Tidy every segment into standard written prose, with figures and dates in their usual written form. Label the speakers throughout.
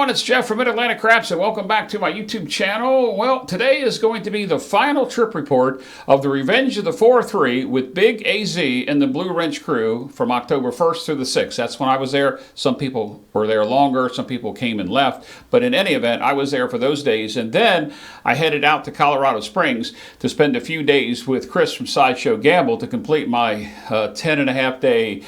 Speaker 1: everyone, it's Jeff from Mid-Atlantic Craps, and welcome back to my YouTube channel. Well, today is going to be the final trip report of the Revenge of the 4-3 with Big AZ and the Blue Wrench crew from October 1st through the 6th. That's when I was there. Some people were there longer, some people came and left, but in any event, I was there for those days, and then I headed out to Colorado Springs to spend a few days with Chris from SideShow Gamble to complete my 10.5-day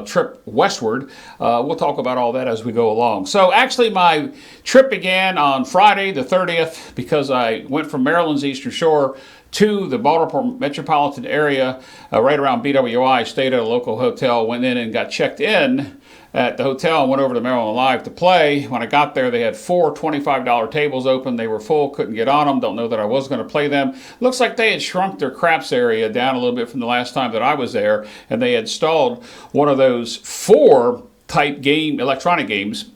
Speaker 1: trip westward. We'll talk about all that as we go along. So actually my trip began on Friday the 30th because I went from Maryland's Eastern Shore to the Baltimore metropolitan area, right around BWC, stayed at a local hotel, went in and got checked in at the hotel and went over to Maryland Live to play. When I got there, they had 4 $25 tables open. They were full, couldn't get on them. Don't know that I was going to play them. Looks like they had shrunk their craps area down a little bit from the last time that I was there, and they had installed one of those 4 type game, electronic games,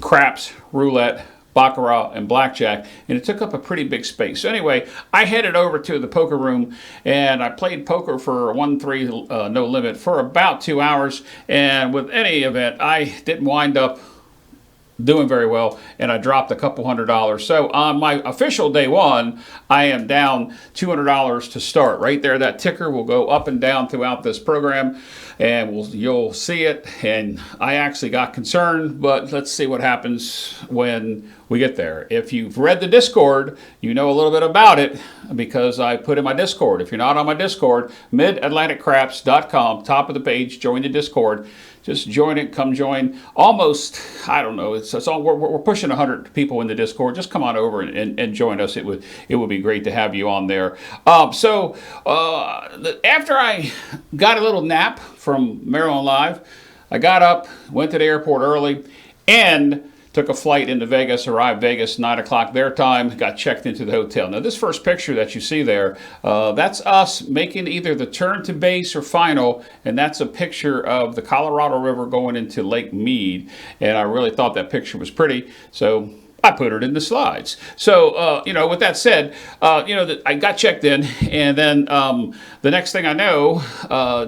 Speaker 1: craps, roulette, baccarat, and blackjack, and it took up a pretty big space. So anyway, I headed over to the poker room, and I played poker for 1-3 no limit for about 2 hours, and with any event, I didn't wind up doing very well, and I dropped a couple $100. So on my official day one, I am down $200 to start. Right there, that ticker will go up and down throughout this program, and you'll see it. And I actually got concerned, but let's see what happens when we get there. If you've read the Discord, you know a little bit about it because I put in my Discord. If you're not on my Discord, midatlanticcraps.com, top of the page, join the Discord. Just join it, come join. Almost, I don't know, it's all, we're pushing 100 people in the Discord. Just come on over and join us. It would be great to have you on there. After I got a little nap from Maryland Live, I got up, went to the airport early, and took a flight into Vegas, arrived Vegas, 9 o'clock their time, got checked into the hotel. Now, this first picture that you see there, that's us making either the turn to base or final, and that's a picture of the Colorado River going into Lake Mead, and I really thought that picture was pretty, so I put it in the slides. So, with that said, I got checked in, and then the next thing I know,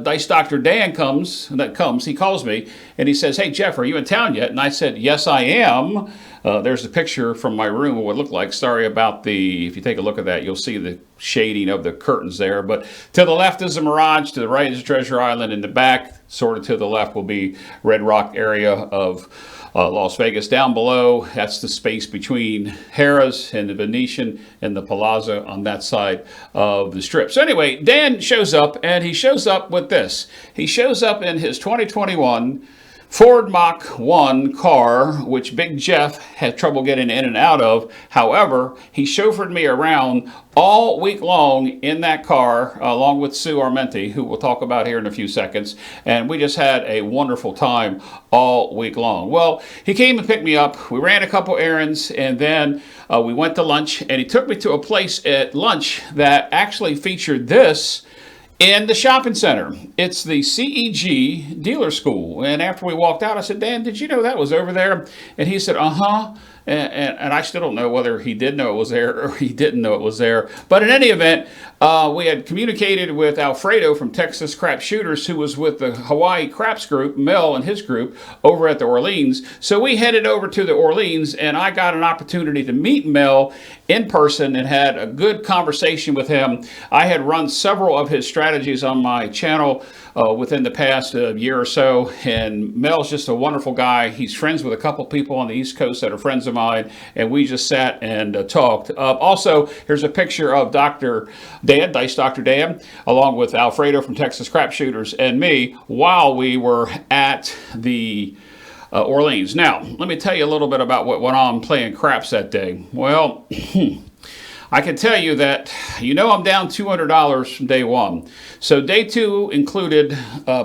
Speaker 1: Dice Dr. Dan he calls me, and he says, "Hey, Jeff, are you in town yet?" And I said, "Yes, I am." There's a picture from my room of what it looked like. Sorry about if you take a look at that, you'll see the shading of the curtains there. But to the left is the Mirage, to the right is Treasure Island, in the back, sort of to the left, will be Red Rock area of Las Vegas. Down below, that's the space between Harrah's and the Venetian and the Palazzo on that side of the strip. So anyway, Dan shows up, and he shows up with this. He shows up in his 2021 Ford Mach 1 car, which Big Jeff had trouble getting in and out of. However, he chauffeured me around all week long in that car, along with Sue Armenti, who we'll talk about here in a few seconds. And we just had a wonderful time all week long. Well, he came and picked me up. We ran a couple errands, and then we went to lunch. And he took me to a place at lunch that actually featured this in the shopping center. It's the CEG dealer school. And after we walked out, I said, "Dan, did you know that was over there?" And he said, "Uh-huh." And I still don't know whether he did know it was there or he didn't know it was there. But in any event, we had communicated with Alfredo from Texas Crap Shooters, who was with the Hawaii Craps group, Mel and his group, over at the Orleans. So we headed over to the Orleans, and I got an opportunity to meet Mel in person and had a good conversation with him. I had run several of his strategies on my channel within the past year or so, and Mel's just a wonderful guy. He's friends with a couple people on the East Coast that are friends of mine, and we just sat and talked. Also, here's a picture of Dr. Dan, Dice Dr. Dan, along with Alfredo from Texas Crap Shooters and me while we were at the Orleans. Now, let me tell you a little bit about what went on playing craps that day. Well, I can tell you that, I'm down $200 from day one. So day two included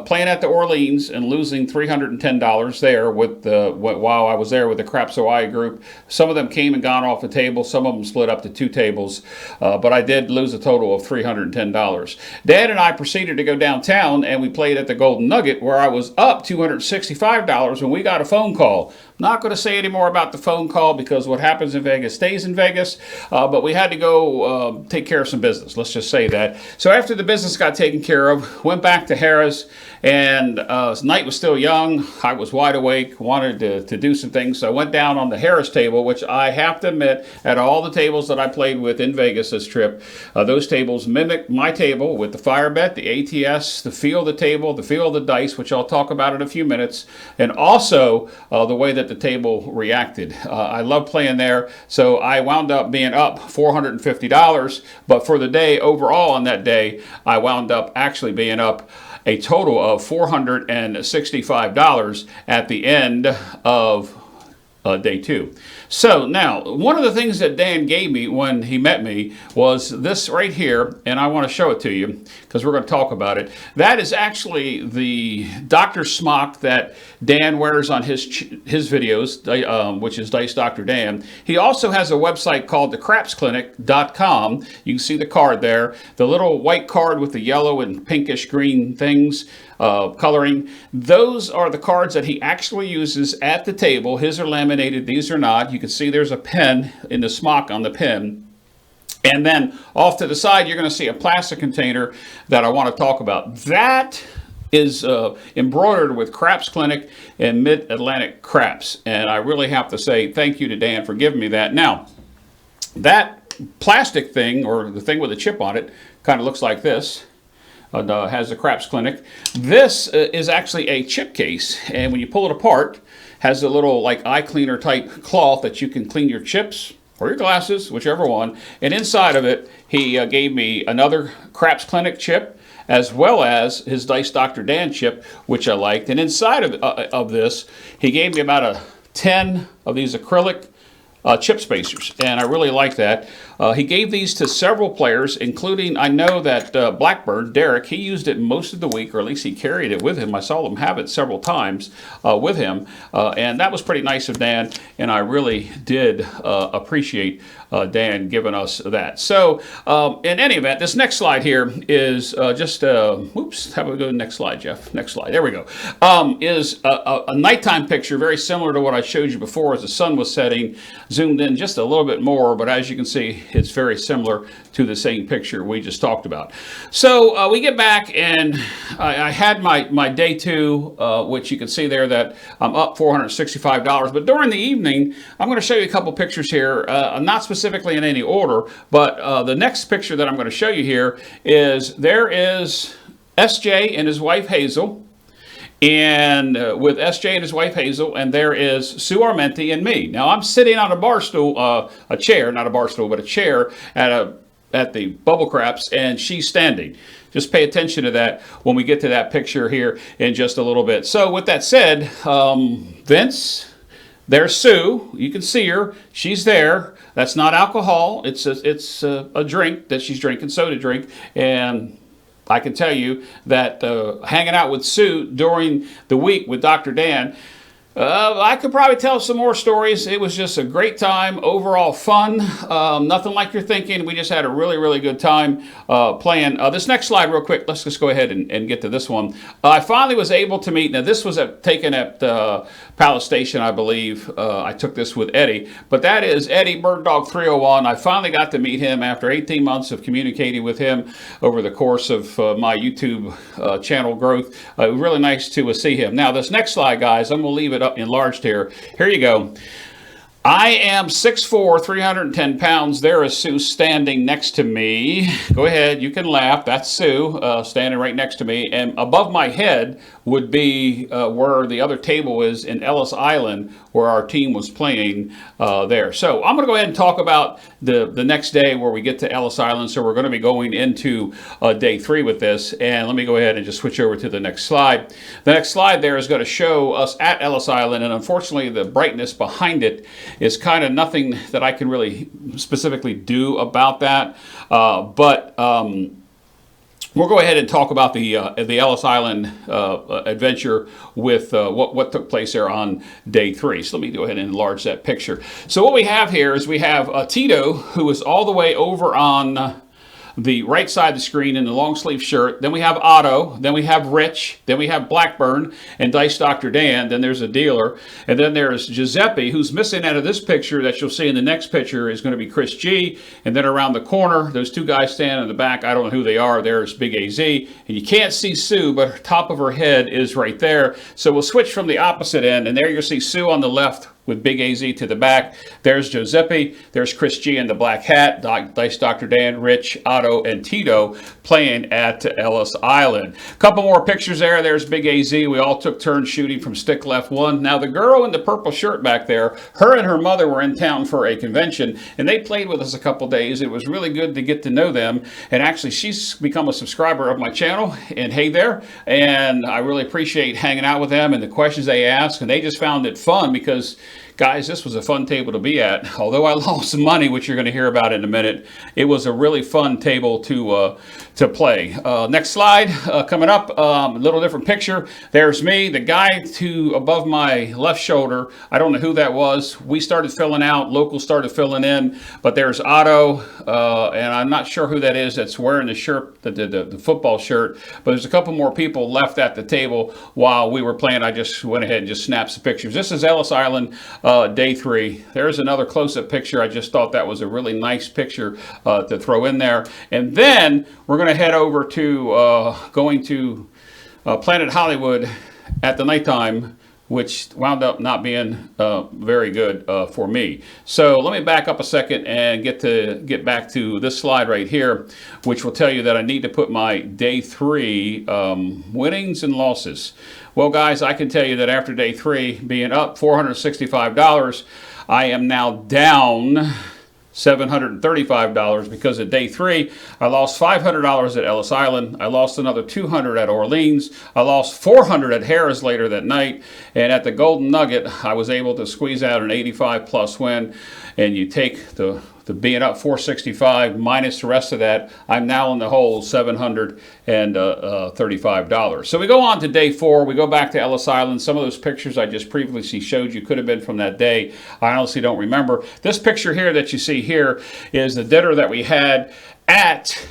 Speaker 1: playing at the Orleans and losing $310 there while I was there with the Craps Hawaii group. Some of them came and gone off the table. Some of them split up to 2 tables. But I did lose a total of $310. Dad and I proceeded to go downtown, and we played at the Golden Nugget, where I was up $265 when we got a phone call. Not going to say any more about the phone call because what happens in Vegas stays in Vegas, but we had to go take care of some business. Let's just say that. So after the business got taken care of, went back to Harrah's,
Speaker 2: And night was still young. I was wide awake, wanted to do some things. So I went down on the Harris table, which I have to admit, at all the tables that I played with in Vegas this trip, those tables mimicked my table with the fire bet, the ATS, the feel of the table, the feel of the dice, which I'll talk about in a few minutes, and also the way that the table reacted. I love playing there, so I wound up being up $450, but for the day overall on that day, I wound up actually being up a total of $465 at the end of day 2. So now, one of the things that Dan gave me when he met me was this right here, and I want to show it to you because we're going to talk about it. That is actually the doctor smock that Dan wears on his videos, which is Dice Dr. Dan. He also has a website called thecrapsclinic.com. You can see the card there, the little white card with the yellow and pinkish green things. Coloring. Those are the cards that he actually uses at the table. His are laminated, these are not. You can see there's a pen in the smock on the pen. And then off to the side, you're going to see a plastic container that I want to talk about. That is embroidered with Craps Clinic and Mid-Atlantic Craps. And I really have to say thank you to Dan for giving me that. Now, that plastic thing, or the thing with a chip on it, kind of looks like this. Has the Craps Clinic. This is actually a chip case, and when you pull it apart, has a little like eye cleaner type cloth that you can clean your chips or your glasses, whichever one. And inside of it, he gave me another Craps Clinic chip, as well as his Dice Dr. Dan chip, which I liked. And inside of this, he gave me about 10 of these acrylic chip spacers, and I really like that. He gave these to several players, including, I know that Blackbird, Derek, he used it most of the week, or at least he carried it with him. I saw him have it several times with him, and that was pretty nice of Dan, and I really did appreciate Dan giving us that. So, in any event, this next slide here is just, oops, how about we go to the next slide, Jeff? Next slide, there we go. Is a nighttime picture, very similar to what I showed you before as the sun was setting, zoomed in just a little bit more, but as you can see, it's very similar to the same picture we just talked about. So we get back, and I had my day 2, which you can see there that I'm up $465. But during the evening, I'm going to show you a couple pictures here, not specifically in any order, but the next picture that I'm going to show you here is there is SJ and his wife Hazel. And with SJ and his wife Hazel, and there is Sue Armenti and me. Now I'm sitting on a bar stool, a chair, not a bar stool, but a chair at the Bubble Craps, and she's standing. Just pay attention to that when we get to that picture here in just a little bit. So with that said, Vince, there's Sue. You can see her. She's there. That's not alcohol. It's a drink that she's drinking, soda drink, and I can tell you that hanging out with Sue during the week with Dr. Dan, I could probably tell some more stories. It was just a great time, overall fun, nothing like you're thinking. We just had a really, really good time playing. This next slide real quick, let's just go ahead and get to this one. I finally was able to meet, now this was taken at Palace Station, I believe. I took this with Eddie, but that is Eddie Bird Dog 301. I finally got to meet him after 18 months of communicating with him over the course of my YouTube channel growth. Really nice to see him. Now this next slide, guys, I'm going to leave it up enlarged here. Here you go. I am 6'4", 310 pounds. There is Sue standing next to me. Go ahead, you can laugh. That's Sue standing right next to me. And above my head would be where the other table is in Ellis Island, where our team was playing there. So I'm going to go ahead and talk about the next day where we get to Ellis Island. So we're going to be going into day 3 with this. And let me go ahead and just switch over to the next slide. The next slide there is going to show us at Ellis Island. And unfortunately, the brightness behind it is kind of nothing that I can really specifically do about that. We'll go ahead and talk about the Ellis Island adventure with what took place there on day 3. So let me go ahead and enlarge that picture. So what we have here is we have Tito, who is all the way over on
Speaker 1: the right side of the screen in the long sleeve shirt. Then we have Otto. Then we have Rich. Then we have Blackburn and Dice Dr. Dan. Then there's a dealer. And then there's Giuseppe, who's missing out of this picture that you'll see in the next picture is going to be Chris G. And then around the corner, those two guys standing in the back, I don't know who they are. There's Big AZ. And you can't see Sue, but the top of her head is right there. So we'll switch from the opposite end. And there you'll see Sue on the left with Big AZ to the back. There's Giuseppe. There's Chris G in the black hat. Dice Dr. Dan, Rich, Otto, and Tito playing at Ellis Island. A couple more pictures there. There's Big AZ. We all took turns shooting from stick left one. Now the girl in the purple shirt back there, her and her mother were in town for a convention, and they played with us a couple days. It was really good to get to know them. And actually, she's become a subscriber of my channel. And hey there. And I really appreciate hanging out with them and the questions they ask. And they just found it fun because, guys, this was a fun table to be at. Although I lost some money, which you're going to hear about in a minute, it was a really fun table to play. Next slide, coming up, a little different picture. There's me, the guy to above my left shoulder. I don't know who that was. We started filling out, locals started filling in, but there's Otto, and I'm not sure who that is that's wearing the shirt, the football shirt, but there's a couple more people left at the table while we were playing. I just went ahead and just snapped some pictures. This is Ellis Island. Day 3. There's another close-up picture. I just thought that was a really nice picture to throw in there. And then we're going to head over to going to Planet Hollywood at the nighttime, which wound up not being very good for me. So let me back up a second and get back to this slide right here, which will tell you that I need to put my day 3 winnings and losses. Well, guys, I can tell you that after day 3 being up $465, I am now down $735 because at day 3 I lost $500 at Ellis Island. I lost another $200 at Orleans. I lost $400 at Harrah's later that night, and at the Golden Nugget I was able to squeeze out an 85 plus win. And you take the being up $465 minus the rest of that, I'm now in the hole $735. So we go on to day 4. We go back to Ellis Island. Some of those pictures I just previously showed you could have been from that day. I honestly don't remember. This picture here that you see here is the dinner that we had at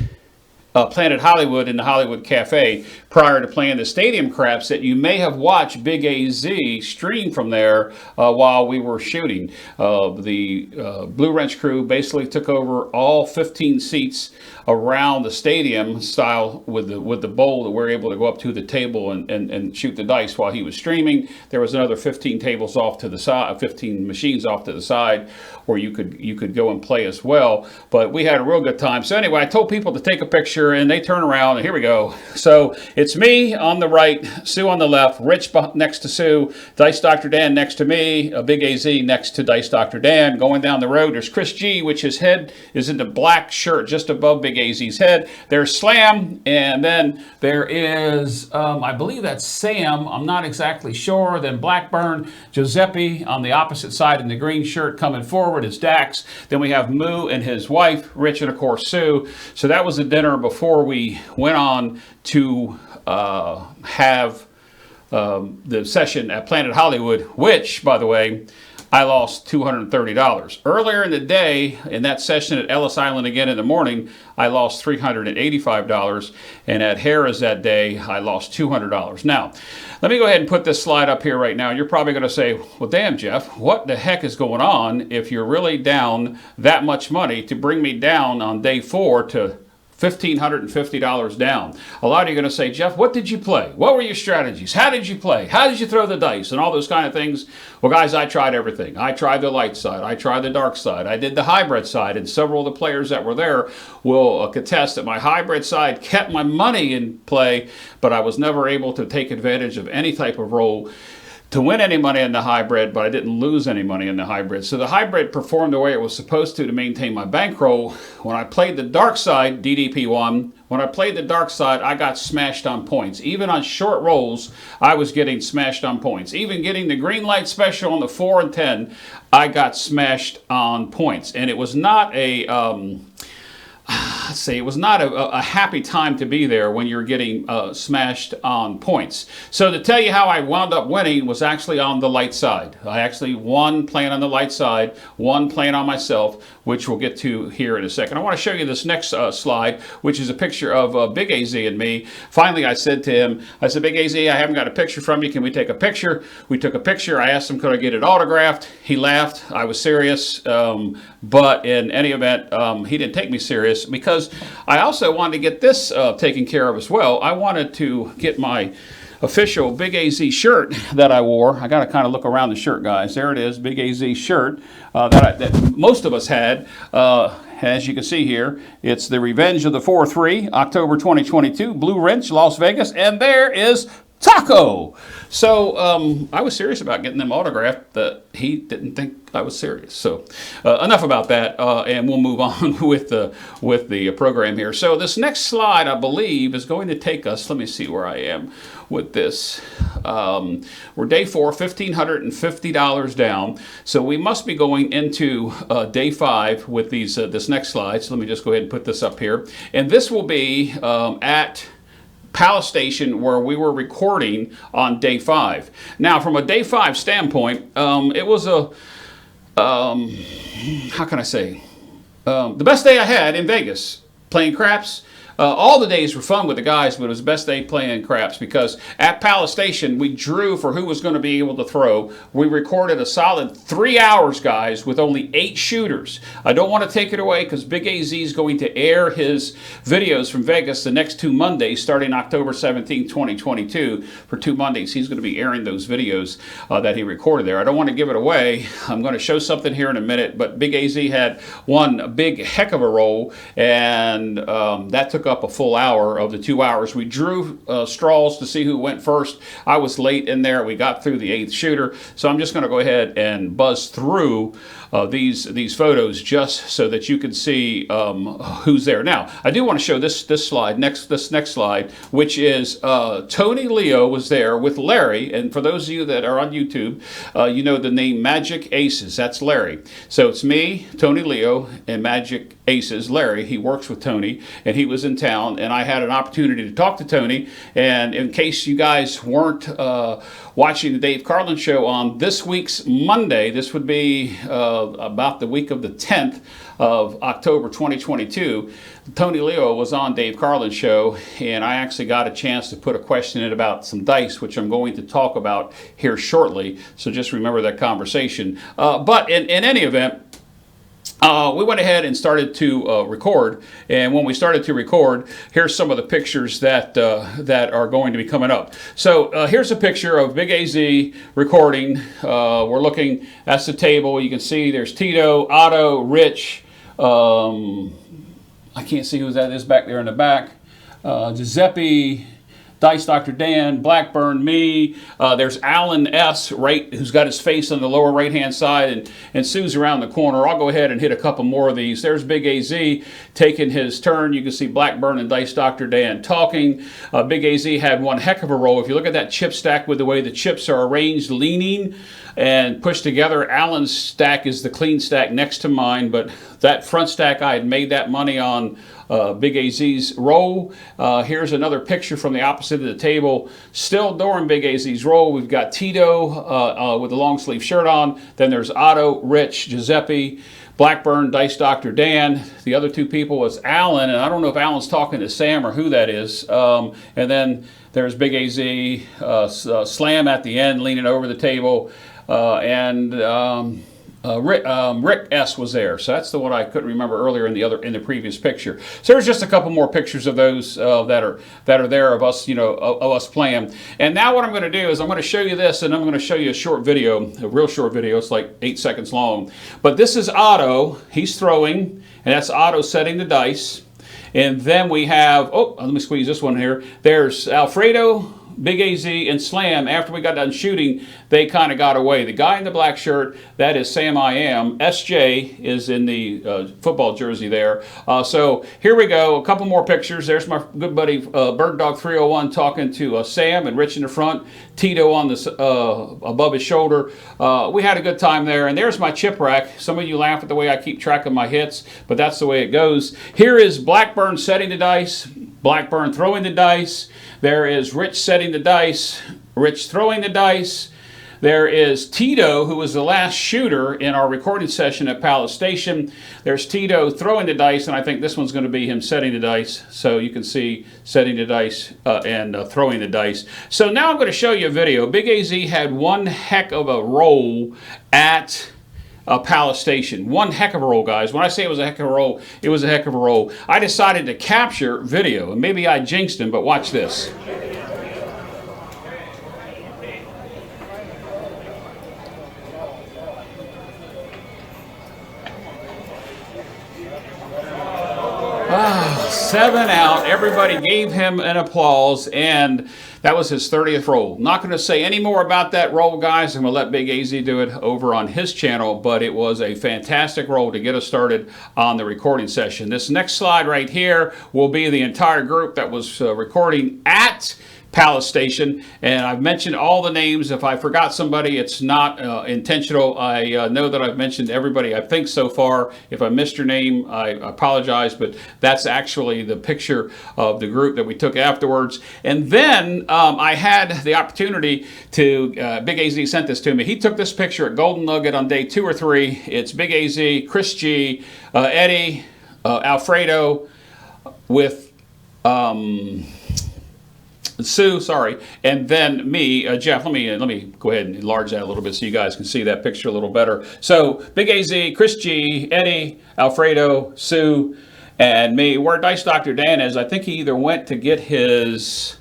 Speaker 1: Planet Hollywood in the Hollywood Cafe prior to playing the Stadium Craps that you may have watched Big AZ stream from there while we were shooting. The Blue Wrench crew basically took over all 15 seats around the stadium style with the bowl that we're able to go up to the table and shoot the dice while he was streaming. There was another 15 tables off to the side, 15 machines off to the side where you could go and play as well. But we had a real good time. So anyway, I told people to take a picture and they turn around and here we go. So it's me on the right, Sue on the left, Rich next to Sue, Dice Dr. Dan next to me, a Big AZ next to Dice Dr. Dan. Going down the road, there's Chris G, which his head is in the black shirt just above Big AZ's head. There's Slam, and then there is, I believe that's Sam. I'm not exactly sure. Then Blackburn, Giuseppe on the opposite side in the green shirt coming forward is Dax. Then we have Moo and his wife, Rich, and of course Sue. So that was the dinner before we went on to have the session at Planet Hollywood, which, by the way, I lost $230. Earlier in the day, in that session at Ellis Island again in the morning, I lost $385. And at Harrah's that day, I lost $200. Now, let me go ahead and put this slide up here right now. You're probably going to say, well, damn, Jeff, what the heck is going on if you're really down that much money to bring me down on day 4 to $1,550 down. A lot of you are going to say, Jeff, what did you play? What were your strategies? How did you play? How did you throw the dice? And all those kind of things. Well, guys, I tried everything. I tried the light side. I tried the dark side. I did the hybrid side. And several of the players that were there will contest that my hybrid side kept my money in play, but I was never able to take advantage of any type of roll to win any money in the hybrid, but I didn't lose any money in the hybrid. So the hybrid performed the way it was supposed to maintain my bankroll. When I played the dark side, DDP won. When I played the dark side, I got smashed on points. Even on short rolls, I was getting smashed on points. Even getting the green light special on the 4 and 10, I got smashed on points. And it was not a
Speaker 2: let's see, it was not a happy time to be there when you're getting smashed on points. So to tell you how I wound up winning was actually on the light side. I actually won playing on the light side, won playing on myself, which we'll get to here in a second. I want to show you this next slide, which is a picture of Big AZ and me. Finally, I said to him, I said, Big AZ, I haven't got a picture from you. Can we take a picture? We took a picture. I asked him, could I get it autographed? He laughed. I was serious. But in any event, he didn't take me serious because I also wanted to get this taken care of as well. I wanted to get my official Big AZ shirt that I wore. I got to kind of look around the shirt, guys. There it is, Big AZ shirt that most of us had. As you can see here, it's the Revenge of the 4-3, October 2022, Blue Wrench, Las Vegas, and there is Taco. So I was serious about getting them autographed. He didn't think I was serious. So enough about that, and we'll move on with the program here. So this next slide, I believe, is going to take us. Let me see where I am with this. We're day 4, $1,550 down. So we must be going into day 5 with these this next slide. So let me just go ahead and put this up here, and this will be at Palace Station where we were recording on day 5. Now, from a day 5 standpoint, it was a how can I say, the best day I had in Vegas playing craps. All the days were fun with the guys, but it was the best day playing craps because at Palace Station, we drew for who was going to be able to throw. We recorded a solid 3 hours, guys, with only 8 shooters. I don't want to take it away because Big AZ is going to air his videos from Vegas the next 2 Mondays, starting October 17, 2022. For 2 Mondays, he's going to be airing those videos that he recorded there. I don't want to give it away. I'm going to show something here in a minute, but Big AZ had one big heck of a roll, and that took up a full hour of the 2 hours. We drew straws to see who went first. I was late in there. We got through the 8th shooter. So I'm just going to go ahead and buzz through these photos just so that you can see who's there. Now, I do want to show this slide, this next slide, which is Tony Leo was there with Larry. And for those of you that are on YouTube, you know the name Magic Aces. That's Larry. So it's me, Tony Leo, and Magic Aces, Larry. He works with Tony, and he was in town, and I had an opportunity to talk to Tony. And in case you guys weren't watching the Dave Carlin Show on this week's Monday, this would be about the week of the 10th of October 2022, Tony Leo was on Dave Carlin's show, and I actually got a chance to put a question in about some dice, which I'm going to talk about here shortly. So just remember that conversation. But in any event, we went ahead and started to record, and when we started to record, here's some of the pictures that are going to be coming up. So here's a picture of Big AZ recording. We're looking, that's the table. You can see there's Tito, Otto, Rich, I can't see who that is back there in the back, Giuseppe, Dice Dr. Dan, Blackburn, me. There's Alan S. right, who's got his face on the lower right-hand side, and Sue's around the corner. I'll go ahead and hit a couple more of these. There's Big AZ taking his turn. You can see Blackburn and Dice Dr. Dan talking. Big AZ had one heck of a roll. If you look at that chip stack with the way the chips are arranged, leaning and pushed together, Alan's stack is the clean stack next to mine, but that front stack, I had made that money on Big AZ's roll. Here's another picture from the opposite of the table, still during Big AZ's roll. We've got Tito with a long sleeve shirt on. Then there's Otto, Rich, Giuseppe, Blackburn, Dice Dr. Dan. The other two people was Alan, and I don't know if Alan's talking to Sam or who that is. And then there's Big AZ, Slam at the end, leaning over the table, and Rick S was there, so that's the one I couldn't remember earlier in the previous picture. So there's just a couple more pictures of those that are there of us, of us playing. And now what I'm going to do is I'm going to show you this, and I'm going to show you a short video, a real short video. It's like 8 seconds long. But this is Otto. He's throwing, and that's Otto setting the dice. And then we have, let me squeeze this one here. There's Alfredo Big AZ and Slam, after we got done shooting, they kind of got away. The guy in the black shirt, that is Sam I Am. SJ is in the football jersey there. So here we go, a couple more pictures. There's my good buddy Bird Dog 301 talking to Sam and Rich in the front, Tito on the above his shoulder. We had a good time there, and there's my chip rack. Some of you laugh at the way I keep track of my hits, but that's the way it goes. Here is Blackburn setting the dice, Blackburn throwing the dice. There is Rich setting the dice, Rich throwing the dice. There is Tito, who was the last shooter in our recording session at Palace Station. There's Tito throwing the dice, and I think this one's going to be him setting the dice. So you can see setting the dice and throwing the dice. So now I'm going to show you a video. Big AZ had one heck of a roll at Palace Station. One heck of a roll, guys. When I say it was a heck of a roll, it was a heck of a roll. I decided to capture video, and maybe I jinxed him, but watch this. Seven out. Everybody gave him an applause, and that was his 30th roll. Not going to say any more about that roll, guys. I'm going to let Big AZ do it over on his channel, but it was a fantastic roll to get us started on the recording session. This next slide right here will be the entire group that was recording at Palace Station, and I've mentioned all the names. If I forgot somebody, it's not intentional. I know that I've mentioned everybody I think so far. If I missed your name, I apologize, but that's actually the picture of the group that we took afterwards. And then I had the opportunity to, Big AZ sent this to me. He took this picture at Golden Nugget on day 2 or 3. It's Big AZ, Chris G, Eddie, Alfredo with Sue, sorry, and then me, Jeff. Let me go ahead and enlarge that a little bit so you guys can see that picture a little better. So Big AZ, Chris G, Eddie, Alfredo, Sue, and me. Where Dice Dr. Dan is, I think he either went to get his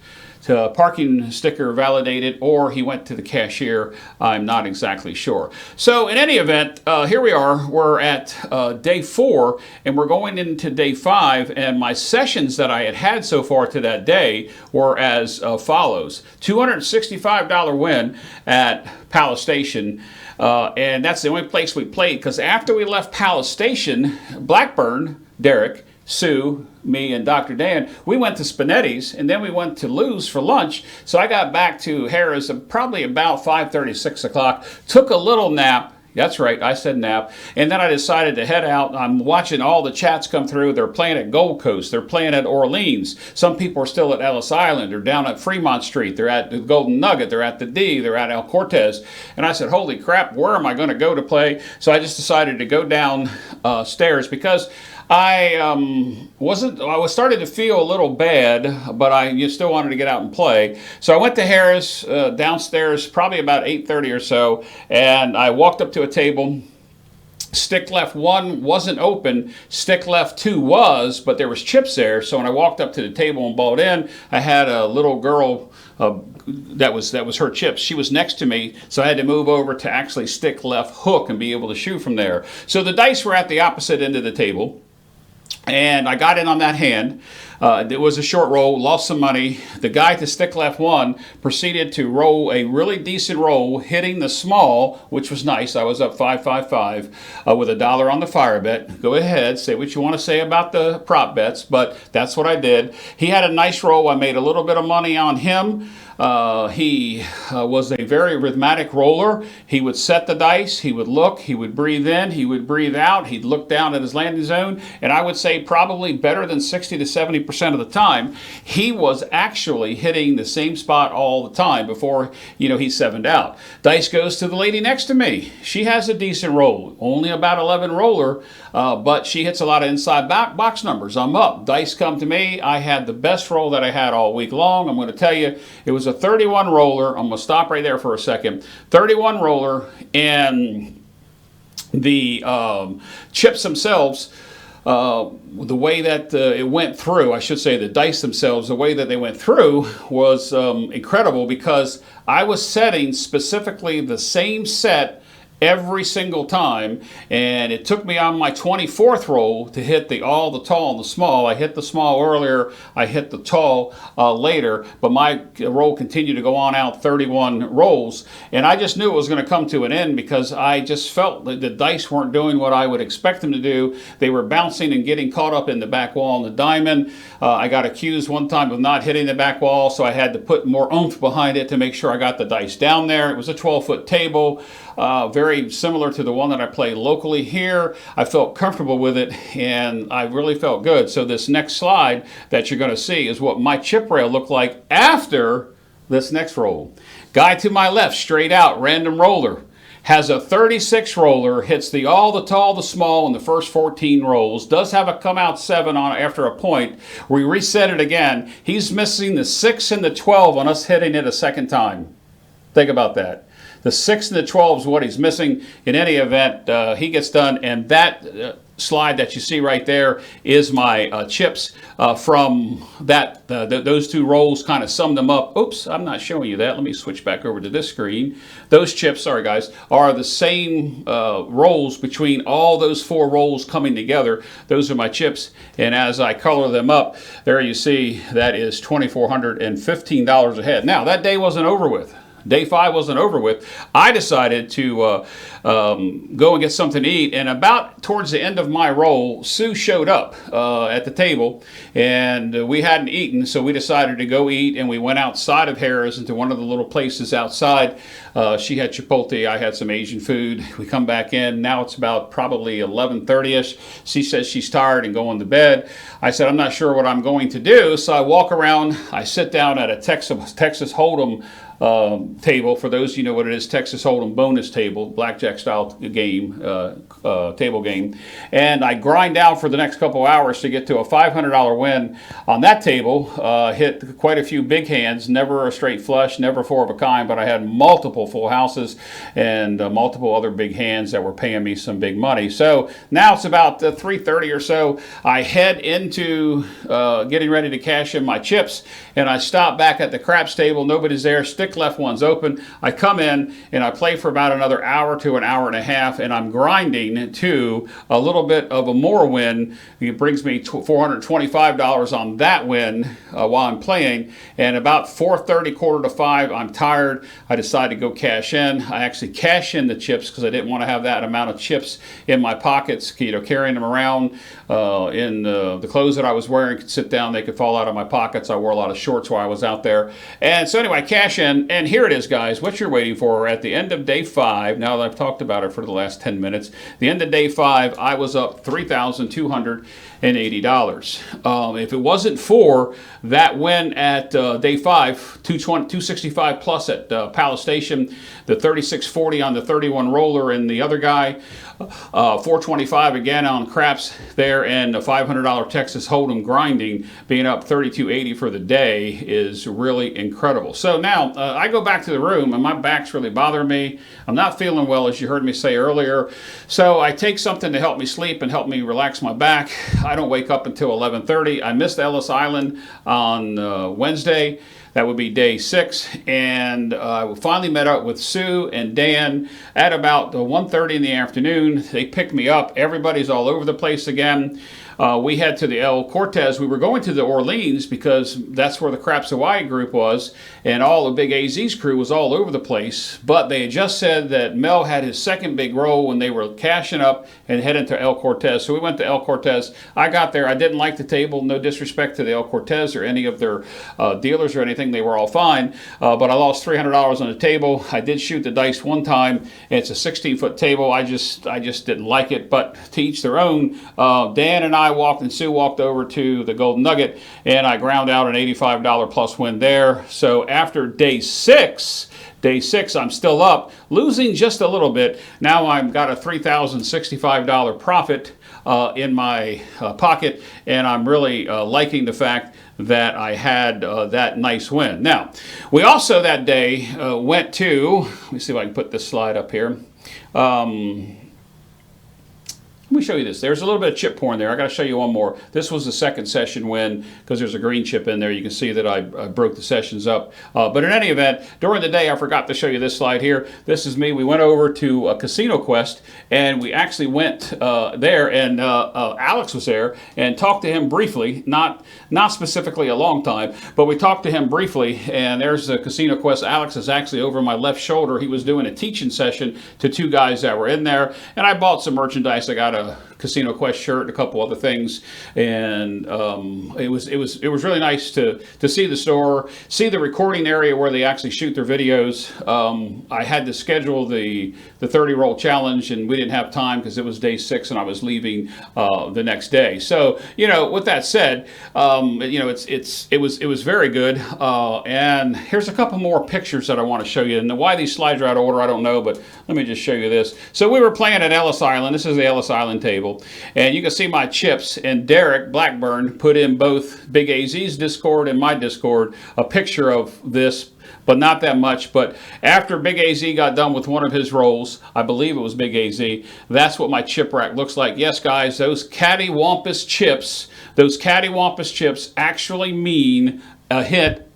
Speaker 2: parking sticker validated, or he went to the cashier. I'm not exactly sure. So in any event, here we are. We're at day 4, and we're going into day 5, and my sessions that I had so far to that day were as follows. $265 win at Palace Station, and that's the only place we played, because after we left Palace Station, Blackburn, Derek, Sue, me, and Dr. Dan, we went to Spinetti's, and then we went to Lou's for lunch. So I got back to Harrah's probably about 5:30, 6 o'clock, took a little nap. That's right, I said nap. And then I decided to head out. I'm watching all the chats come through. They're playing at Gold Coast. They're playing at Orleans. Some people are still at Ellis Island. They're down at Fremont Street. They're at the Golden Nugget. They're at the D. They're at El Cortez. And I said, holy crap, where am I going to go to play? So I just decided to go down stairs, because I was starting to feel a little bad, but I still wanted to get out and play. So I went to Harrah's downstairs, probably about 8:30 or so, and I walked up to a table. Stick left 1 wasn't open. Stick left 2 was, but there was chips there. So when I walked up to the table and balled in, I had a little girl. That was her chips. She was next to me, so I had to move over to actually stick left hook and be able to shoot from there. So the dice were at the opposite end of the table, and I got in on that hand. It was a short roll, lost some money. The guy to stick left 1 proceeded to roll a really decent roll, hitting the small, which was nice. I was up 555 with $1 on the fire bet. Go ahead, say what you want to say about the prop bets, but that's what I did. He had a nice roll. I made a little bit of money on him. He was a very rhythmic roller. He would set the dice, he would look, he would breathe in, he would breathe out, he'd look down at his landing zone, and I would say probably better than 60 to 70% of the time, he was actually hitting the same spot all the time before, he 7'd out. Dice goes to the lady next to me. She has a decent roll, only about 11 roller, but she hits a lot of inside box numbers. I'm up. Dice come to me. I had the best roll that I had all week long. I'm going to tell you, it was a 31 roller. I'm going to stop right there for a second. 31 roller, and the chips themselves, the way that it went through, I should say the dice themselves, the way that they went through was incredible, because I was setting specifically the same set every single time, and it took me on my 24th roll to hit the all, the tall, and the small. I hit the small earlier, I hit the tall later, but my roll continued to go on out 31 rolls, and I just knew it was going to come to an end because I just felt that the dice weren't doing what I would expect them to do. They were bouncing and getting caught up in the back wall and the diamond. I got accused one time of not hitting the back wall, so I had to put more oomph behind it to make sure I got the dice down there. It was a 12-foot table. Very similar to the one that I play locally here. I felt comfortable with it, and I really felt good. So this next slide that you're going to see is what my chip rail looked like after this next roll. Guy to my left, straight out, random roller, has a 36 roller, hits the all, the tall, the small in the first 14 rolls, does have a come out 7 on after a point. We reset it again. He's missing the 6 and the 12 on us hitting it a second time. Think about that. The 6 and the 12 is what he's missing. In any event, he gets done, and that slide that you see right there is my chips from that. Those two rolls kind of sum them up. Oops, I'm not showing you that. Let me switch back over to this screen. Those chips, sorry guys, are the same rolls between all those 4 rolls coming together. Those are my chips, and as I color them up, there you see that is $2,415 ahead. Now, that day wasn't over with. Day 5 wasn't over with. I decided to go and get something to eat, and about towards the end of my roll, Sue showed up at the table, and we hadn't eaten, so we decided to go eat, and we went outside of Harrah's into one of the little places outside. She had Chipotle, I had some Asian food. We come back in. Now it's about probably 11:30ish. She says she's tired and going to bed. I said, I'm not sure what I'm going to do, so I walk around. I sit down at a Texas Hold'em table. For those of you know what it is, Texas Hold'em bonus table, blackjack style game, table game, and I grind down for the next couple hours to get to a $500 win on that table. Hit quite a few big hands, never a straight flush, never 4 of a kind, but I had multiple full houses and multiple other big hands that were paying me some big money. So now it's about 3:30 or so. I head into getting ready to cash in my chips, and I stop back at the craps table. Nobody's there. Stick left one's open. I come in and I play for about another hour to an hour and a half, and I'm grinding to a little bit of a more win. It brings me $425 on that win while I'm playing, and about 4:30, quarter to 5, I'm tired. I decide to go cash in. I actually cash in the chips because I didn't want to have that amount of chips in my pockets, carrying them around in the clothes that I was wearing. Could sit down, they could fall out of my pockets. I wore a lot of shorts while I was out there. And so anyway, I cash in. And here it is, guys, what you're waiting for. At the end of day 5, now that I've talked about it for the last 10 minutes, the end of day 5, I was up $3,280. If it wasn't for that win at day 5, 265 plus at Palace Station, the 3640 on the 31 roller, and the other guy, 425 again on craps there, and a $500 Texas Hold'em grinding, being up $32.80 for the day is really incredible. So now I go back to the room, and my back's really bothering me. I'm not feeling well, as you heard me say earlier. So I take something to help me sleep and help me relax my back. I don't wake up until 11:30. I missed Ellis Island on Wednesday. That would be day 6, and I finally met up with Sue and Dan at about 1:30 in the afternoon. They picked me up. Everybody's all over the place again. We head to the El Cortez. We were going to the Orleans because that's where the Craps Hawaii group was, and all the Big AZ's crew was all over the place. But they had just said that Mel had his second big roll when they were cashing up and heading to El Cortez. So we went to El Cortez. I got there. I didn't like the table. No disrespect to the El Cortez or any of their dealers or anything. They were all fine. But I lost $300 on the table. I did shoot the dice one time. It's a 16-foot table. I just didn't like it. But to each their own. Dan and I walked, and Sue walked over to the Golden Nugget, and I ground out an $85 plus win there. So after day 6, I'm still up, losing just a little bit. Now I've got a $3,065 profit in my pocket, and I'm really liking the fact that I had that nice win. Now, we also that day went to, let me see if I can put this slide up here.
Speaker 1: Let me show you this. There's a little bit of chip porn there. I got to show you one more. This was the second session when, because there's a green chip in there, you can see that I broke the sessions up. But in any event, during the day, I forgot to show you this slide here. This is me. We went over to Casino Quest, and we actually went there, and Alex was there, and talked to him briefly, not specifically a long time, but we talked to him briefly, and there's the Casino Quest. Alex is actually over my left shoulder. He was doing a teaching session to two guys that were in there, and I bought some merchandise. I got a Casino Quest shirt and a couple other things, and it was really nice to see the store, see the recording area where they actually shoot their videos. I had to schedule the 30-roll challenge, and we didn't have time because it was day 6 and I was leaving the next day. So, you know, with that said, you know, it was very good. And here's a couple more pictures that I want to show you. And why these slides are out of order, I don't know, but let me just show you this. So we were playing at Ellis Island. This is the Ellis Island table. And you can see my chips, and Derek Blackburn put in both Big AZ's Discord and my Discord a picture of this, but not that much. But after Big AZ got done with one of his rolls, I believe it was Big AZ, that's what my chip rack looks like. Yes, guys, those cattywampus chips actually mean a hit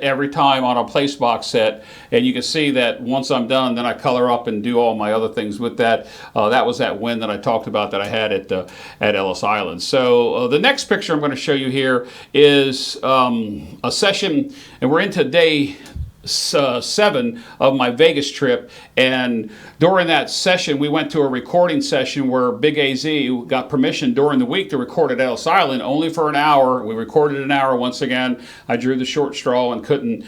Speaker 1: every time on a place box set. And you can see that once I'm done, then I color up and do all my other things with that. That was that win that I talked about that I had at Ellis Island. So the next picture I'm going to show you here is a session, and we're into day 7 of my Vegas trip, and during that session we went to a recording session where Big AZ got permission during the week to record at Ellis Island only for an hour. We recorded an hour once again. I drew the short straw and couldn't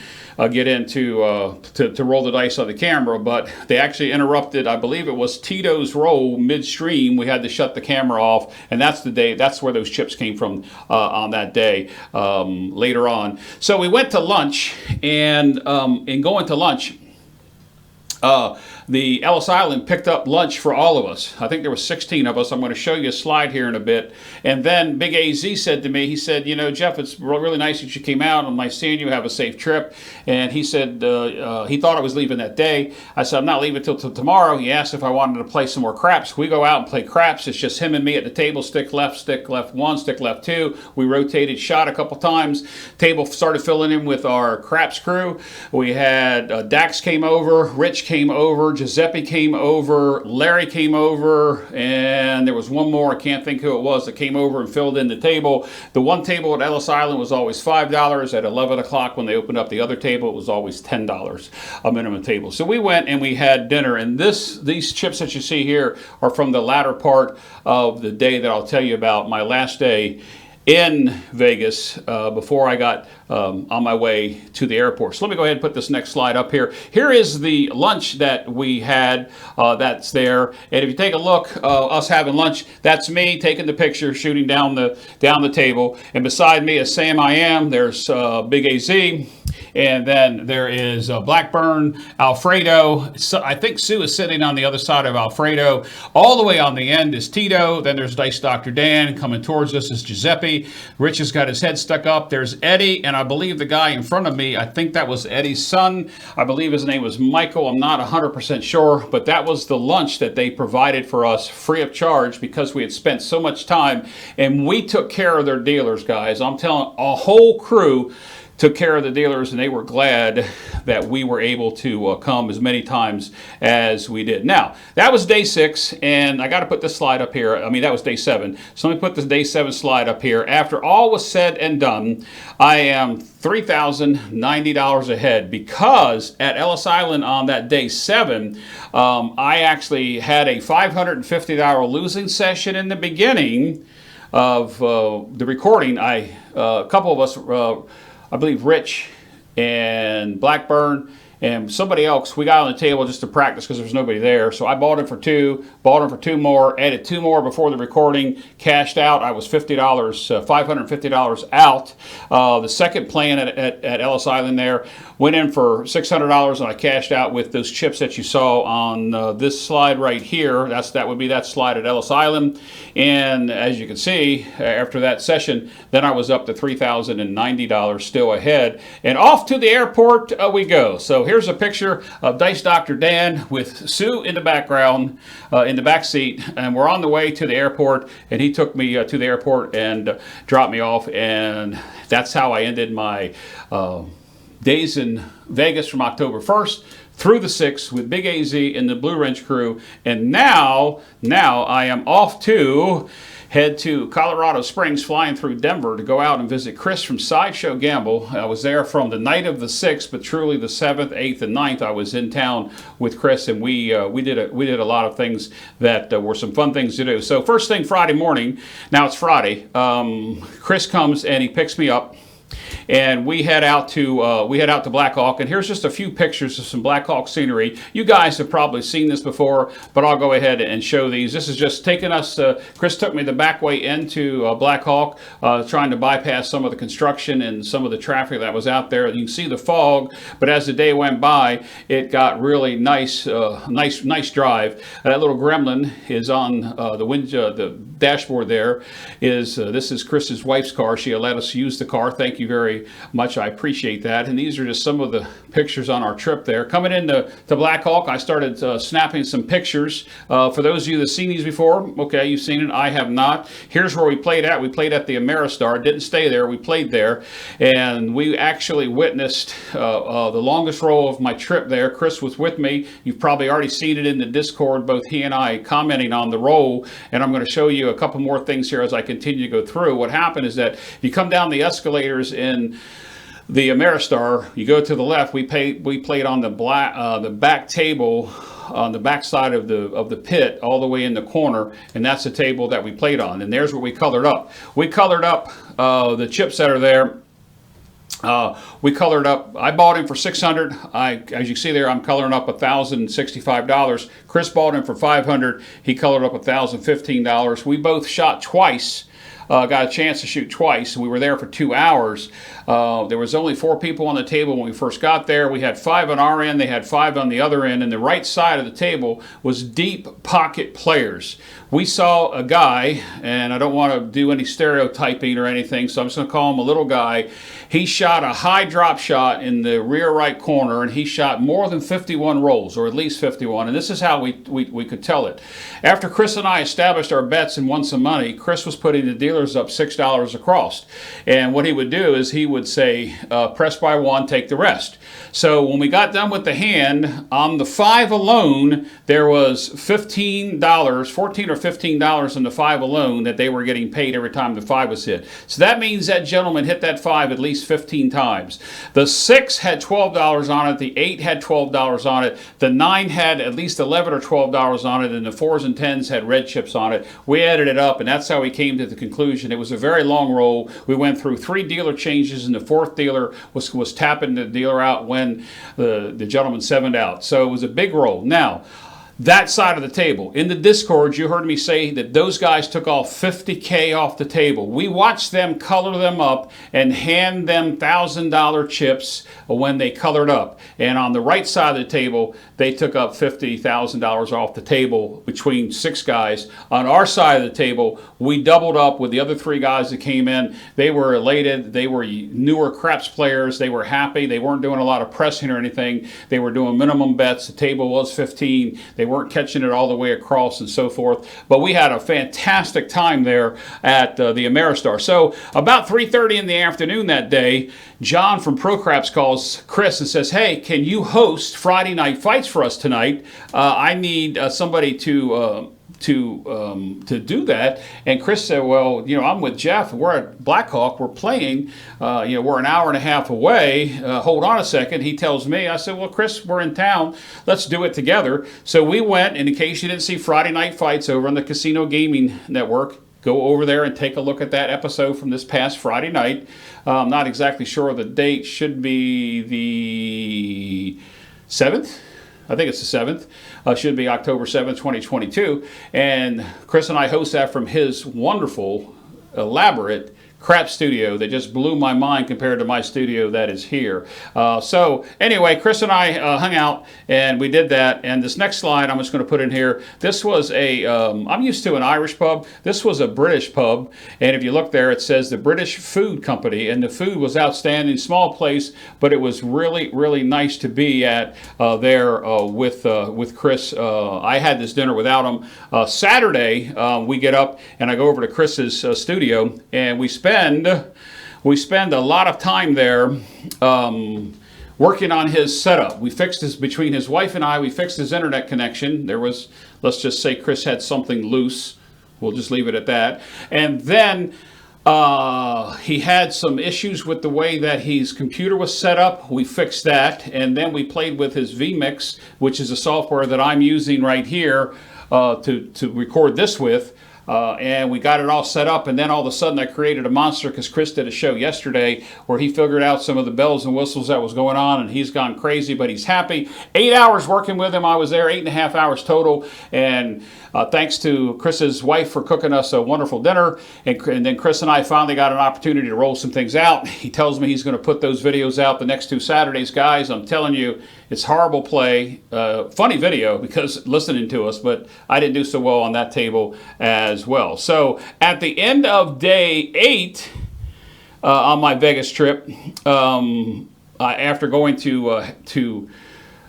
Speaker 1: get in to roll the dice on the camera, but they actually interrupted, I believe it was Tito's roll midstream. We had to shut the camera off, and that's where those chips came from on that day later on. So we went to lunch, and in going to lunch, the Ellis Island picked up lunch for all of us. I think there were 16 of us. I'm going to show you a slide here in a bit. And then Big AZ said to me, he said, you know, Jeff, it's really nice that you came out. I'm nice seeing you. Have a safe trip. And he said he thought I was leaving that day. I said, I'm not leaving till tomorrow. He asked if I wanted to play some more craps. We go out and play craps. It's just him and me at the table, stick left 1, stick left 2. We rotated, shot a couple times. Table started filling in with our craps crew. We had Dax came over, Rich came over, Giuseppe came over, Larry came over, and there was one more, I can't think who it was, that came over and filled in the table. The one table at Ellis Island was always $5. At 11 o'clock when they opened up the other table, it was always $10, a minimum table. So we went and we had dinner, and these chips that you see here are from the latter part of the day that I'll tell you about, my last day in Vegas before I got on my way to the airport. So let me go ahead and put this next slide up here. Here is the lunch that we had that's there. And if you take a look, us having lunch, that's me taking the picture, shooting down the table. And beside me is Sam I Am. There's Big AZ. And then there is Blackburn, Alfredo. So I think Sue is sitting on the other side of Alfredo. All the way on the end is Tito. Then there's Dice Dr. Dan. Coming towards us is Giuseppe. Rich has got his head stuck up. There's Eddie, and I believe the guy in front of me, I think that was Eddie's son. I believe his name was Michael. I'm not 100% sure, but that was the lunch that they provided for us free of charge because we had spent so much time, and we took care of their dealers, guys. I'm telling, a whole crew took care of the dealers, and they were glad that we were able to come as many times as we did. Now, that was day 6, and I got to put this slide up here. I mean, that was day 7. So let me put this day 7 slide up here. After all was said and done, I am $3,090 ahead because at Ellis Island on that day 7, I actually had a $550 losing session in the beginning of the recording. A couple of us, I believe Rich and Blackburn and somebody else, we got on the table just to practice because there was nobody there. So I bought it for 2, bought them for 2 more, added 2 more before the recording, cashed out. I was $550 out. The second playing at Ellis Island there
Speaker 2: went in for $600, and I cashed out with those chips that you saw on this slide right here. That would be that slide at Ellis Island. And as you can see, after that session, then I was up to $3,090 still ahead. And off to the airport we go. So here's a picture of Dice Dr. Dan with Sue in the background, in the back seat. And we're on the way to the airport. And he took me to the airport and dropped me off. And that's how I ended my days in Vegas from October 1st through the 6th with Big AZ and the Blue Wrench crew. And now I am off to head to Colorado Springs, flying through Denver to go out and visit Chris from SideShow Gamble. I was there from the night of the 6th, but truly the 7th, 8th, and 9th I was in town with Chris, and we did a lot of things that were some fun things to do. So first thing Friday morning, now it's Friday, Chris comes and he picks me up. And we head out to Black Hawk, and here's just a few pictures of some Black Hawk scenery. You guys have probably seen this before, but I'll go ahead and show these. This is just taking us. Chris took me the back way into Black Hawk, trying to bypass some of the construction and some of the traffic that was out there. You can see the fog, but as the day went by, it got really nice, nice drive. That little gremlin is on the dashboard. There is this is Chris's wife's car. She let us use the car. Thank you very much. I appreciate that. And these are just some of the pictures on our trip there. Coming into Black Hawk, I started snapping some pictures. For those of you that have seen these before, okay, you've seen it. I have not. Here's where we played at. We played at the Ameristar. Didn't stay there. We played there. And we actually witnessed the longest roll of my trip there. Chris was with me. You've probably already seen it in the Discord, both he and I commenting on the roll. And I'm going to show you a couple more things here as I continue to go through. What happened is that if you come down the escalators in the Ameristar, you go to the left. We played on the back table on the back side of the pit, all the way in the corner, and that's the table that we played on. And there's what we colored up. We colored up the chips that are there. We colored up. I bought him for $600. As you see there, I'm coloring up $1,065. Chris bought him for $500. He colored up $1,015. We both shot twice. Got a chance to shoot twice. We were there for 2 hours. There was only 4 people on the table when we first got there. We had 5 on our end. They had 5 on the other end. And the right side of the table was deep pocket players. We saw a guy, and I don't want to do any stereotyping or anything, so I'm just going to call him a little guy. He shot a high drop shot in the rear right corner, and he shot more than 51 rolls, or at least 51. And this is how we could tell it. After Chris and I established our bets and won some money, Chris was putting the dealers up $6 across. And what he would do is he would say, press by 1, take the rest. So when we got done with the hand, on the 5 alone, there was $14 or $15 on the 5 alone that they were getting paid every time the 5 was hit. So that means that gentleman hit that 5 at least 15 times. The 6 had $12 on it. The 8 had $12 on it. The 9 had at least $11 or $12 on it. And the 4s and 10s had red chips on it. We added it up, and that's how we came to the conclusion. It was a very long roll. We went through 3 dealer changes, and the 4th dealer was tapping the dealer out when the gentleman 7'd out. So it was a big roll. Now, that side of the table. In the Discord, you heard me say that those guys took off $50K off the table. We watched them color them up and hand them $1,000 chips when they colored up. And on the right side of the table, they took up $50,000 off the table between 6 guys. On our side of the table, we doubled up with the other 3 guys that came in. They were elated. They were newer craps players. They were happy. They weren't doing a lot of pressing or anything. They were doing minimum bets. The table was 15. They weren't catching it all the way across and so forth. But we had a fantastic time there at the Ameristar. So about 3:30 in the afternoon that day, John from Pro Craps calls Chris and says, hey, can you host Friday night fights for us tonight? I need somebody to do that. And Chris said, well, I'm with Jeff. We're at Black Hawk. We're playing. We're an hour and a half away. Hold on a second. He tells me. I said, well, Chris, we're in town. Let's do it together. So we went, and in case you didn't see Friday Night Fights over on the Casino Gaming Network, go over there and take a look at that episode from this past Friday night. I'm not exactly sure of the date. Should be the 7th. I think it's the 7th. Should be October 7th, 2022. And Chris and I host that from his wonderful, elaborate Craps studio that just blew my mind compared to my studio that is here. So anyway, Chris and I hung out and we did that. And this next slide I'm just going to put in here. This was a, I'm used to an Irish pub. This was a British pub. And if you look there, it says the British Food Company. And the food was outstanding, small place, but it was really, really nice to be at there with Chris. I had this dinner without him. Saturday, we get up and I go over to Chris's studio and we spend a lot of time there working on his setup. We fixed this between his wife and I. We fixed his internet connection. There was, let's just say Chris had something loose. We'll just leave it at that. And then he had some issues with the way that his computer was set up. We fixed that. And then we played with his vMix, which is a software that I'm using right here to record this with. And we got it all set up, and then all of a sudden I created a monster because Chris did a show yesterday where he figured out some of the bells and whistles that was going on, and he's gone crazy, but he's happy. 8 hours working with him. I was there 8.5 hours total, and thanks to Chris's wife for cooking us a wonderful dinner, and then Chris and I finally got an opportunity to roll some things out. He tells me he's going to put those videos out the next 2 Saturdays. Guys, I'm telling you, it's horrible play. Funny video because listening to us, but I didn't do so well on that table as well. So at the end of day 8 on my Vegas trip, after going to the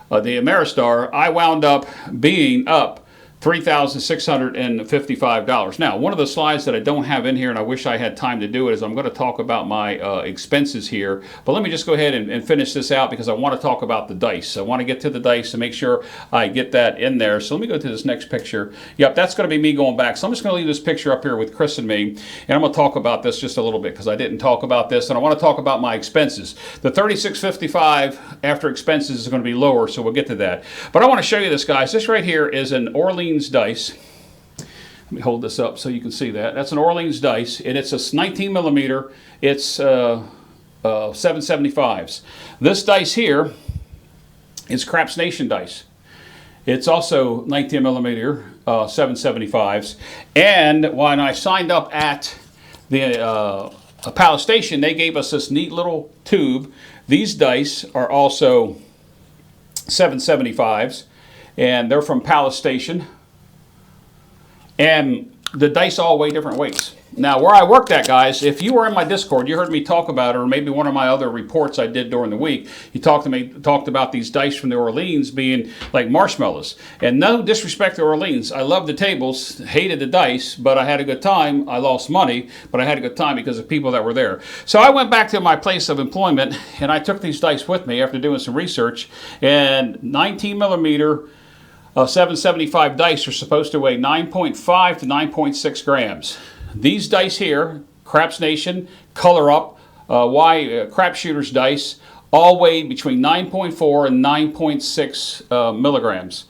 Speaker 2: Ameristar, I wound up being up $3,655. Now, one of the slides that I don't have in here, and I wish I had time to do it, is I'm going to talk about my expenses here. But let me just go ahead and finish this out because I want to talk about the dice. I want to get to the dice to make sure I get that in there. So let me go to this next picture. Yep, that's going to be me going back. So I'm just going to leave this picture up here with Chris and me, and I'm going to talk about this just a little bit because I didn't talk about this, and I want to talk about my expenses. The $3,655 after expenses is going to be lower, so we'll get to that. But I want to show you this, guys. This right here is an Orleans dice. Let me hold this up so you can see that. That's an Orleans dice, and it's a 19 millimeter. It's 775s. This dice here is Craps Nation dice. It's also 19 millimeter 775s. And when I signed up at the Palace Station, they gave us this neat little tube. These dice are also 775s, and they're from Palace Station. And the dice all weigh different weights. Now, where I worked at, guys, if you were in my Discord, you heard me talk about it, or maybe one of my other reports I did during the week, you talked about these dice from the Orleans being like marshmallows. And no disrespect to Orleans. I love the tables, hated the dice, but I had a good time. I lost money, but I had a good time because of people that were there. So I went back to my place of employment, and I took these dice with me after doing some research, and 19 millimeter 775 dice are supposed to weigh 9.5 to 9.6 grams. These dice here, Craps Nation, Color Up, Crap Shooters dice, all weigh between 9.4 and 9.6 milligrams.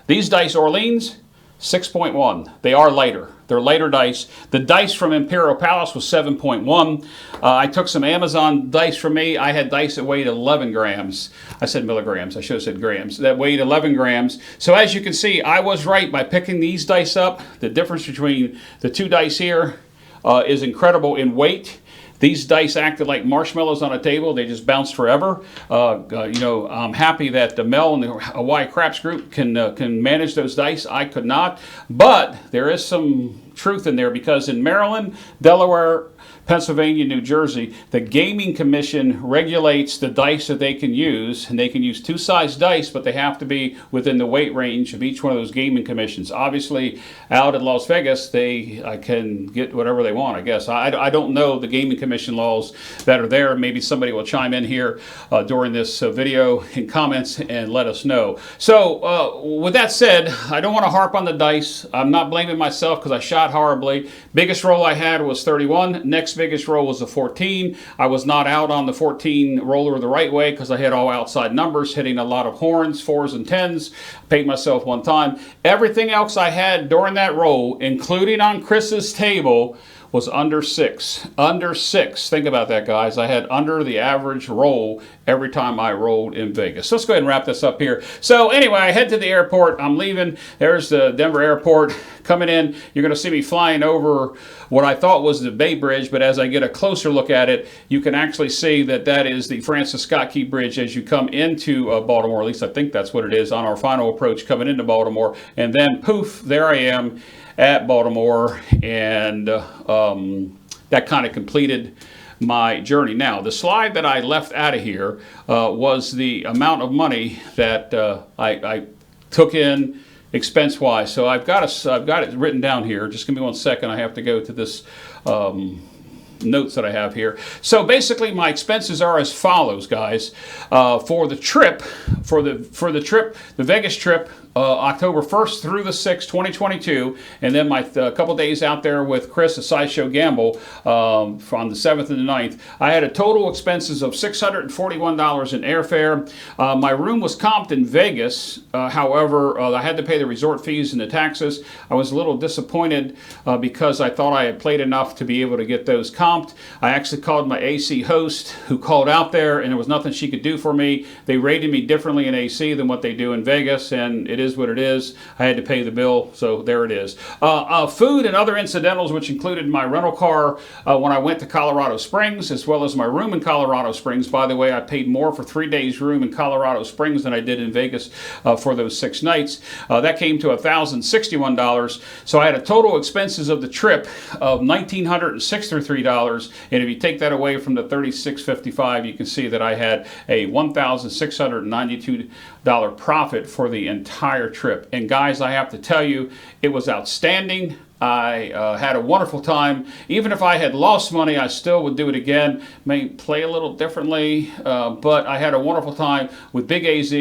Speaker 2: These dice, Orleans, 6.1. They are lighter. They're lighter dice. The dice from Imperial Palace was 7.1. I took some Amazon dice from me. I had dice that weighed 11 grams. I said milligrams. I should have said grams. That weighed 11 grams. So as you can see, I was right by picking these dice up. The difference between the 2 dice here is incredible in weight. These dice acted like marshmallows on a table. They just bounced forever. I'm happy that the Mel and the Hawaii Craps group can manage those dice. I could not. But there is some truth in there because in Maryland, Delaware, Pennsylvania, New Jersey, the Gaming Commission regulates the dice that they can use, and they can use 2-size dice, but they have to be within the weight range of each one of those gaming commissions. Obviously, out in Las Vegas, they can get whatever they want, I guess. I don't know the Gaming Commission laws that are there. Maybe somebody will chime in here during this video in comments and let us know. So, with that said, I don't want to harp on the dice. I'm not blaming myself because I shot horribly. Biggest roll I had was 31. Next biggest roll was a 14. I was not out on the 14 roller the right way because I had all outside numbers, hitting a lot of horns, 4s and 10s. Paid myself one time. Everything else I had during that roll, including on Chris's table, was under 6. Under 6. Think about that, guys. I had under the average roll
Speaker 1: every time I rolled in Vegas. So let's go ahead and wrap this up here. So anyway, I head to the airport. I'm leaving. There's the Denver airport. Coming in, you're going to see me flying over what I thought was the Bay Bridge, but as I get a closer look at it, you can actually see that that is the Francis Scott Key Bridge as you come into Baltimore. At least I think that's what it is on our final approach coming into Baltimore. And then poof, there I am at Baltimore, and that kind of completed my journey. Now, the slide that I left out of here was the amount of money that I took in expense-wise. So I've got it written down here. Just give me 1 second. I have to go to this notes that I have here. So basically, my expenses are as follows, guys. For the trip, the Vegas trip, October 1st through the 6th, 2022, and then my couple days out there with Chris at SideShow Gamble on the 7th and the 9th, I had a total expenses of $641 in airfare. My room was comped in Vegas. However, I had to pay the resort fees and the taxes. I was a little disappointed because I thought I had played enough to be able to get those comped. I actually called my AC host who called out there, and there was nothing she could do for me. They rated me differently in AC than what they do in Vegas, and it is what it is. I had to pay the bill, so there it is. Food and other incidentals, which included my rental car when I went to Colorado Springs, as well as my room in Colorado Springs. By the way, I paid more for 3 days room in Colorado Springs than I did in Vegas for those 6 nights. That came to $1,061. So I had a total expenses of the trip of $1,963. And if you take that away from the $3,655, you can see that I had a $1,692 profit for the entire trip. And guys, I have to tell you, it was outstanding. I had a wonderful time. Even if I had lost money, I still would do it again. May play a little differently, but I had a wonderful time with Big AZ.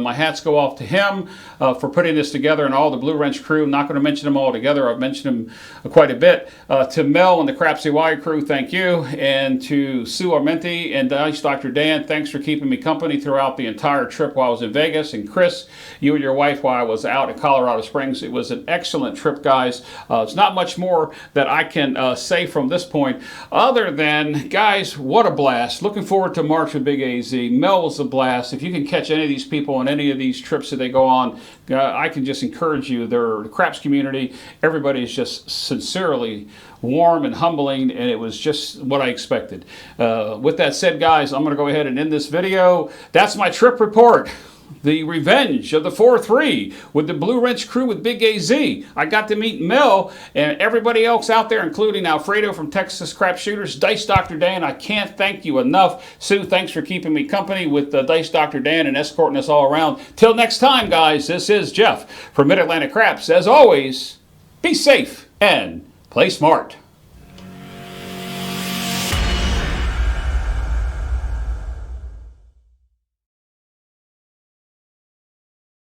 Speaker 1: My hats go off to him for putting this together, and all the Blue Wrench crew. I'm not going to mention them all together. I've mentioned them quite a bit. To Mel and the Craps Hawaii crew, thank you. And to Sue Armenti and Dice Dr. Dan, thanks for keeping me company throughout the entire trip while I was in Vegas. And Chris, you and your wife while I was out in Colorado Springs. It was an excellent trip, guys. It's not much more that I can say from this point other than, guys, what a blast. Looking forward to March with Big AZ. Mel was a blast. If you can catch any of these people on any of these trips that they go on, I can just encourage you. They're the craps community. Everybody is just sincerely warm and humbling, and it was just what I expected. With that said, guys, I'm going to go ahead and end this video. That's my trip report. The revenge of the 4-3 with the Blue Wrench crew with Big AZ. I got to meet Mel and everybody else out there, including Alfredo from Texas Crap Shooters, Dice Dr. Dan. I can't thank you enough. Sue, thanks for keeping me company with Dice Dr. Dan and escorting us all around. Till next time, guys, this is Jeff from Mid-Atlantic Craps. As always, be safe and play smart.